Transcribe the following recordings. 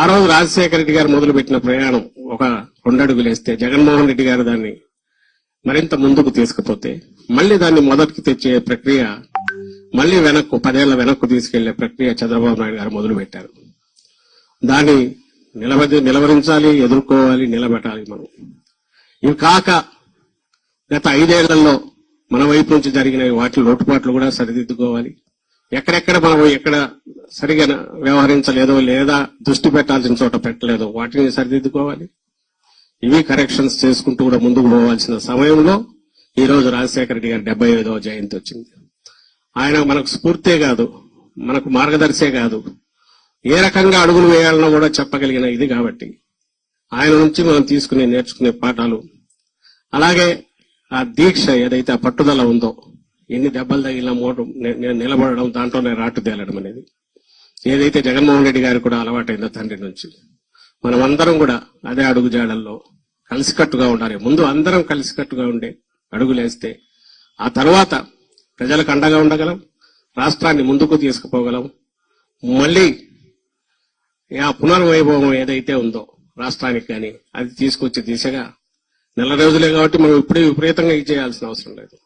ఆ రోజు రాజశేఖర రెడ్డి గారు మొదలుపెట్టిన ప్రయాణం ఒక 2 అడుగులు వేస్తే జగన్మోహన్ రెడ్డి గారు దాన్ని మరింత ముందుకు తీసుకుపోతే మళ్లీ దాన్ని మొదటికి తెచ్చే ప్రక్రియ మళ్లీ 10 ఏళ్ల వెనక్కు తీసుకెళ్లే ప్రక్రియ చంద్రబాబు నాయుడు గారు మొదలుపెట్టారు. దాన్ని నిలవరించాలి, ఎదుర్కోవాలి, నిలబెట్టాలి. మనం ఇవి కాక గత 5 ఏళ్లలో మన వైపు నుంచి జరిగిన వాటి లోటుపాట్లు కూడా సరిదిద్దుకోవాలి. ఎక్కడెక్కడ మనం ఎక్కడ సరిగా వ్యవహరించలేదో లేదా దృష్టి పెట్టాల్సిన చోట పెట్టలేదో వాటిని సరిదిద్దుకోవాలి. ఇవి కరెక్షన్స్ చేసుకుంటూ కూడా ముందుకు పోవాల్సిన సమయంలో ఈ రోజు రాజశేఖర రెడ్డి గారి 75వ జయంతి వచ్చింది. ఆయన మనకు స్ఫూర్తే కాదు, మనకు మార్గదర్శే కాదు, ఏ రకంగా అడుగులు వేయాలనో కూడా చెప్పగలిగిన ఇది కాబట్టి ఆయన నుంచి మనం నేర్చుకునే పాఠాలు, అలాగే ఆ దీక్ష ఏదైతే ఆ పట్టుదల ఉందో, ఎన్ని దెబ్బలు తగిలిన నిలబడడం, దాంట్లోనే రాటు తేలడం అనేది ఏదైతే జగన్మోహన్ రెడ్డి గారికి కూడా అలవాటైందో తండ్రి నుంచి, మనమందరం కూడా అదే అడుగుజాడల్లో కలిసికట్టుగా ఉండాలి. ముందు అందరం కలిసికట్టుగా ఉండే అడుగులేస్తే ఆ తర్వాత ప్రజలకు అండగా ఉండగలం, రాష్ట్రాన్ని ముందుకు తీసుకుపోగలం. మళ్లీ ఆ పునర్వైభవం ఏదైతే ఉందో రాష్ట్రానికి కానీ అది తీసుకొచ్చే దిశగా 4 రోజులే కాబట్టి మనం ఇప్పుడే విపరీతంగా చేయాల్సిన అవసరం లేదు.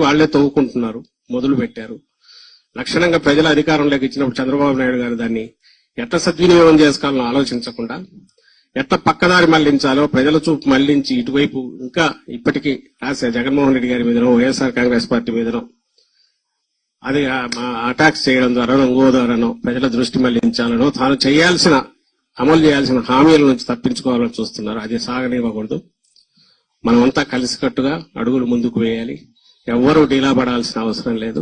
వాళ్లే తవ్వుకుంటున్నారు, మొదలు పెట్టారు. లక్షణంగా ప్రజల అధికారంలోకి ఇచ్చినప్పుడు చంద్రబాబు నాయుడు గారు దాన్ని ఎట్లా సద్వినియోగం చేసుకోవాలని ఆలోచించకుండా ఎట్లా పక్కదారి మళ్లించాలో ప్రజల చూపు మళ్లించి ఇటువైపు ఇంకా ఇప్పటికీ జగన్మోహన్ రెడ్డి గారి మీదనో వైఎస్ఆర్ కాంగ్రెస్ పార్టీ మీదనో అది అటాక్స్ చేయడం ద్వారానో ఇంకో ద్వారానో ప్రజల దృష్టి మళ్లించాలనో తాను అమలు చేయాల్సిన హామీల నుంచి తప్పించుకోవాలని చూస్తున్నారు. అది సాగనివ్వకూడదు. మనమంతా కలిసికట్టుగా అడుగులు ముందుకు వేయాలి. ఎవ్వరూ డీలా పడాల్సిన అవసరం లేదు.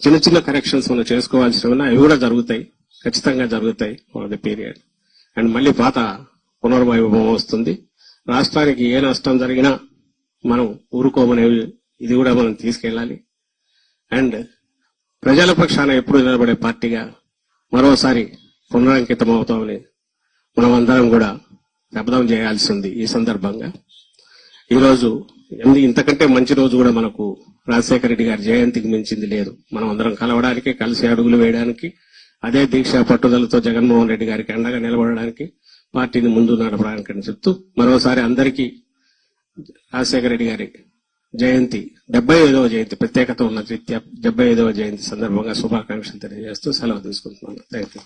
చిన్న చిన్న కరెక్షన్స్ మనం చేసుకోవాల్సిన అవి కూడా జరుగుతాయి, ఖచ్చితంగా జరుగుతాయి ఫర్ ది పీరియడ్. అండ్ మళ్లీ పాత పునర్వైభవం వస్తుంది. రాష్ట్రానికి ఏ నష్టం జరిగినా మనం ఊరుకోమనేవి ఇది కూడా మనం తీసుకెళ్లాలి. అండ్ ప్రజల పక్షాన ఎప్పుడు నిలబడే పార్టీగా మరోసారి పునరంకితం అవుతామని మనం అందరం కూడా శపథం చేయాల్సి ఉంది. ఈ సందర్భంగా ఈరోజు ఇంతకంటే మంచి రోజు కూడా మనకు రాజశేఖర రెడ్డి గారి జయంతికి మించింది లేదు. మనం అందరం కలవడానికి, కలిసి అడుగులు వేయడానికి, అదే దీక్ష పట్టుదలతో జగన్మోహన్ రెడ్డి గారికి అండగా నిలబడడానికి, పార్టీని ముందు నడపడానికి అని చెప్తూ మరోసారి అందరికీ రాజశేఖర రెడ్డి గారి జయంతి 75వ జయంతి ప్రత్యేకత ఉన్న రీత్యా 75వ జయంతి సందర్భంగా శుభాకాంక్షలు తెలియజేస్తూ సెలవు తీసుకుంటున్నాను. Thank you.